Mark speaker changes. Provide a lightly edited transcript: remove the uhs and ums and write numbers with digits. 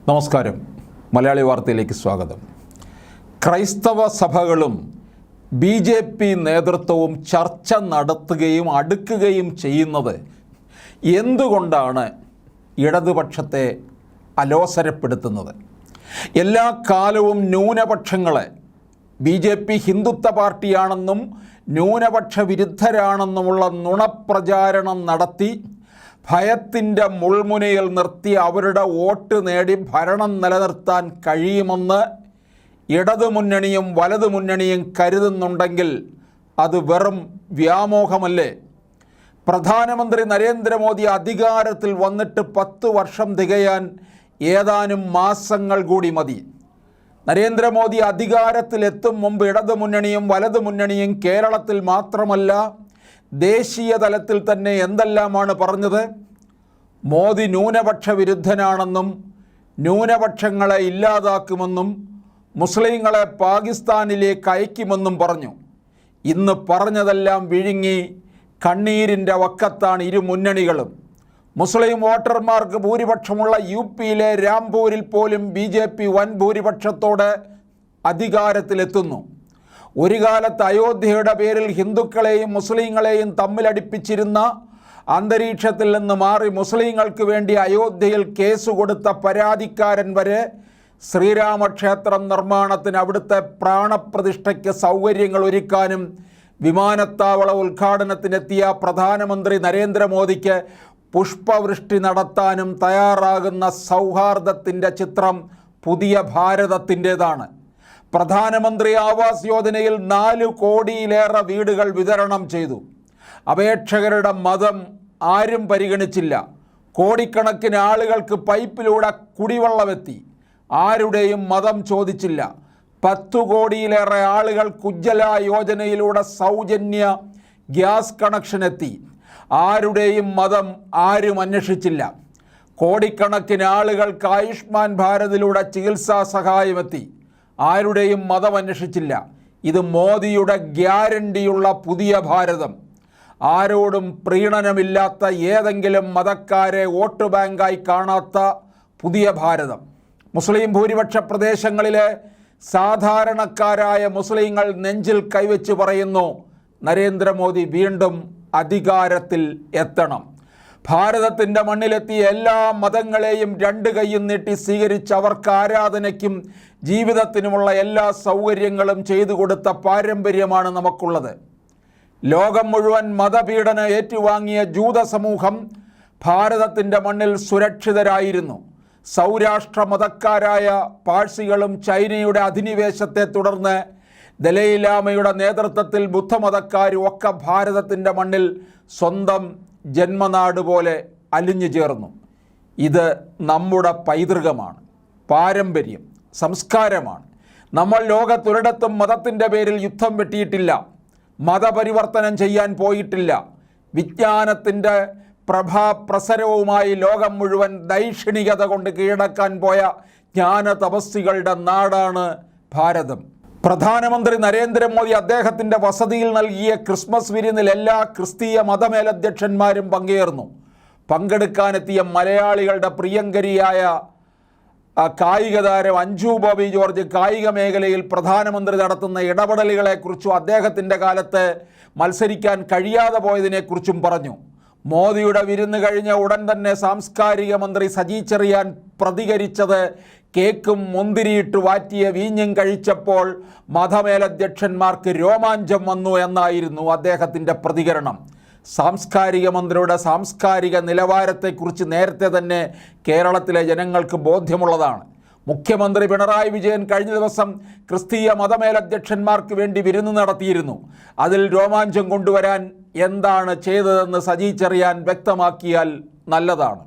Speaker 1: നമസ്കാരം. മലയാളി വാർത്തയിലേക്ക് സ്വാഗതം. ക്രൈസ്തവ സഭകളും BJP നേതൃത്വവും ചർച്ച നടത്തുകയും അടുക്കുകയും ചെയ്യുന്നത് എന്തുകൊണ്ടാണ് ഇടതുപക്ഷത്തെ അലോസരപ്പെടുത്തുന്നത്? എല്ലാ കാലവും ന്യൂനപക്ഷങ്ങളെ BJP ഹിന്ദുത്വ പാർട്ടിയാണെന്നും ന്യൂനപക്ഷ വിരുദ്ധരാണെന്നുമുള്ള നുണപ്രചാരണം നടത്തി ഭയത്തിൻ്റെ മുൾമുനയിൽ നിർത്തി അവരുടെ വോട്ട് നേടി ഭരണം നിലനിർത്താൻ കഴിയുമെന്ന് ഇടതുമുന്നണിയും വലതുമുന്നണിയും കരുതുന്നുണ്ടെങ്കിൽ അത് വെറും വ്യാമോഹമല്ലേ? പ്രധാനമന്ത്രി നരേന്ദ്രമോദി അധികാരത്തിൽ വന്നിട്ട് 10 വർഷം തികയാൻ ഏതാനും മാസങ്ങൾ കൂടി മതി. നരേന്ദ്രമോദി അധികാരത്തിലെത്തും മുമ്പ് ഇടതുമുന്നണിയും വലതുമുന്നണിയും കേരളത്തിൽ മാത്രമല്ല ദേശീയ തലത്തിൽ തന്നെ എന്തെല്ലാമാണ് പറഞ്ഞത്? മോദി ന്യൂനപക്ഷ വിരുദ്ധനാണെന്നും ന്യൂനപക്ഷങ്ങളെ ഇല്ലാതാക്കുമെന്നും മുസ്ലിങ്ങളെ പാകിസ്ഥാനിലേക്ക് അയക്കുമെന്നും പറഞ്ഞു. ഇന്ന് പറഞ്ഞതെല്ലാം വിഴുങ്ങി കണ്ണീരിൻ്റെ വക്കത്താണ് ഇരു മുന്നണികളും. മുസ്ലിം വോട്ടർമാർക്ക് ഭൂരിപക്ഷമുള്ള UPയിലെ രാംപൂരിൽ പോലും BJP വൻ ഭൂരിപക്ഷത്തോടെ അധികാരത്തിലെത്തുന്നു. ഒരു കാലത്ത് അയോധ്യയുടെ പേരിൽ ഹിന്ദുക്കളെയും മുസ്ലിങ്ങളെയും തമ്മിലടിപ്പിച്ചിരുന്ന അന്തരീക്ഷത്തിൽ നിന്ന് മാറി മുസ്ലിങ്ങൾക്ക് വേണ്ടി അയോധ്യയിൽ കേസ് കൊടുത്ത പരാതിക്കാരൻ വരെ ശ്രീരാമക്ഷേത്രം നിർമ്മാണത്തിന് അവിടുത്തെ പ്രാണപ്രതിഷ്ഠയ്ക്ക് സൗകര്യങ്ങൾ ഒരുക്കാനും വിമാനത്താവള ഉദ്ഘാടനത്തിനെത്തിയ പ്രധാനമന്ത്രി നരേന്ദ്രമോദിക്ക് പുഷ്പവൃഷ്ടി നടത്താനും തയ്യാറാകുന്ന സൗഹാർദ്ദത്തിൻ്റെ ചിത്രം പുതിയ ഭാരതത്തിൻ്റേതാണ്. പ്രധാനമന്ത്രി ആവാസ് യോജനയിൽ 4 കോടിയിലേറെ വീടുകൾ വിതരണം ചെയ്തു. അപേക്ഷകരുടെ മതം ആരും പരിഗണിച്ചില്ല. കോടിക്കണക്കിന് ആളുകൾക്ക് പൈപ്പിലൂടെ കുടിവെള്ളമെത്തി. ആരുടെയും മതം ചോദിച്ചില്ല. 10 കോടിയിലേറെ ആളുകൾക്ക് ഉജ്ജ്വല യോജനയിലൂടെ സൗജന്യ ഗ്യാസ് കണക്ഷൻ എത്തി. ആരുടെയും മതം ആരും അന്വേഷിച്ചില്ല. കോടിക്കണക്കിന് ആളുകൾക്ക് ആയുഷ്മാൻ ഭാരതിലൂടെ ചികിത്സാ സഹായമെത്തി. ആരുടെയും മതം അന്വേഷിച്ചില്ല. ഇത് മോദിയുടെ ഗ്യാരണ്ടിയുള്ള പുതിയ ഭാരതം. ആരോടും പ്രീണനമില്ലാത്ത ഏതെങ്കിലും മതക്കാരെ വോട്ട് ബാങ്കായി കാണാത്ത പുതിയ ഭാരതം. മുസ്ലിം ഭൂരിപക്ഷ പ്രദേശങ്ങളിലെ സാധാരണക്കാരായ മുസ്ലിങ്ങൾ നെഞ്ചിൽ കൈവച്ച് പറയുന്നു, നരേന്ദ്രമോദി വീണ്ടും അധികാരത്തിൽ എത്തണം. ഭാരതത്തിൻ്റെ മണ്ണിലെത്തിയ എല്ലാ മതങ്ങളെയും 2 കൈയും നീട്ടി സ്വീകരിച്ച് അവർക്ക് ആരാധനയ്ക്കും ജീവിതത്തിനുമുള്ള എല്ലാ സൗകര്യങ്ങളും ചെയ്തു കൊടുത്ത പാരമ്പര്യമാണ് നമുക്കുള്ളത്. ലോകം മുഴുവൻ മതപീഡനം ഏറ്റുവാങ്ങിയ ജൂത സമൂഹം ഭാരതത്തിൻ്റെ മണ്ണിൽ സുരക്ഷിതരായിരുന്നു. സൗരാഷ്ട്ര മതക്കാരായ പാഴ്സികളും ചൈനയുടെ അധിനിവേശത്തെ തുടർന്ന് ദലൈലാമയുടെ നേതൃത്വത്തിൽ ബുദ്ധമതക്കാരും ഒക്കെ ഭാരതത്തിൻ്റെ മണ്ണിൽ സ്വന്തം ജന്മനാട് പോലെ അലിഞ്ഞു ചേർന്നു. ഇത് നമ്മുടെ പൈതൃകമാണ്, പാരമ്പര്യം, സംസ്കാരമാണ്. നമ്മൾ ലോകത്തൊരിടത്തും മതത്തിൻ്റെ പേരിൽ യുദ്ധം വെട്ടിയിട്ടില്ല, മതപരിവർത്തനം ചെയ്യാൻ പോയിട്ടില്ല. വിജ്ഞാനത്തിൻ്റെ പ്രഭാപ്രസരവുമായി ലോകം മുഴുവൻ ദൈക്ഷണികത കൊണ്ട് കീഴടക്കാൻ പോയ ജ്ഞാന തപസ്വികളുടെ നാടാണ് ഭാരതം. പ്രധാനമന്ത്രി നരേന്ദ്രമോദി അദ്ദേഹത്തിൻ്റെ വസതിയിൽ നൽകിയ ക്രിസ്മസ് വിരുന്നിൽ എല്ലാ ക്രിസ്തീയ മതമേലധ്യക്ഷന്മാരും പങ്കേർന്നു. പങ്കെടുക്കാനെത്തിയ മലയാളികളുടെ പ്രിയങ്കരിയായ കായിക താരം അഞ്ജു ബോബി ജോർജ് കായിക മേഖലയിൽ പ്രധാനമന്ത്രി നടത്തുന്ന ഇടപെടലുകളെക്കുറിച്ചും അദ്ദേഹത്തിൻ്റെ കാലത്ത് മത്സരിക്കാൻ കഴിയാതെ പോയതിനെക്കുറിച്ചും പറഞ്ഞു. മോദിയുടെ വിരുന്ന് കഴിഞ്ഞ ഉടൻ തന്നെ സാംസ്കാരിക മന്ത്രി സജി ചെറിയാൻ പ്രതികരിച്ചത് കേക്കും മുന്തിരിയിട്ട് വാറ്റിയ വീഞ്ഞും കഴിച്ചപ്പോൾ മതമേലധ്യക്ഷന്മാർക്ക് രോമാഞ്ചം വന്നു എന്നായിരുന്നു അദ്ദേഹത്തിൻ്റെ പ്രതികരണം. സാംസ്കാരിക മന്ത്രിയുടെ സാംസ്കാരിക നിലവാരത്തെക്കുറിച്ച് നേരത്തെ തന്നെ കേരളത്തിലെ ജനങ്ങൾക്ക് ബോധ്യമുള്ളതാണ്. മുഖ്യമന്ത്രി പിണറായി വിജയൻ കഴിഞ്ഞ ദിവസം ക്രിസ്തീയ മതമേലധ്യക്ഷന്മാർക്ക് വേണ്ടി വിരുന്ന് നടത്തിയിരുന്നു. അതിൽ രോമാഞ്ചം കൊണ്ടുവരാൻ എന്താണ് ചെയ്തതെന്ന് സജി ചെറിയാൻ വ്യക്തമാക്കിയാൽ നല്ലതാണ്.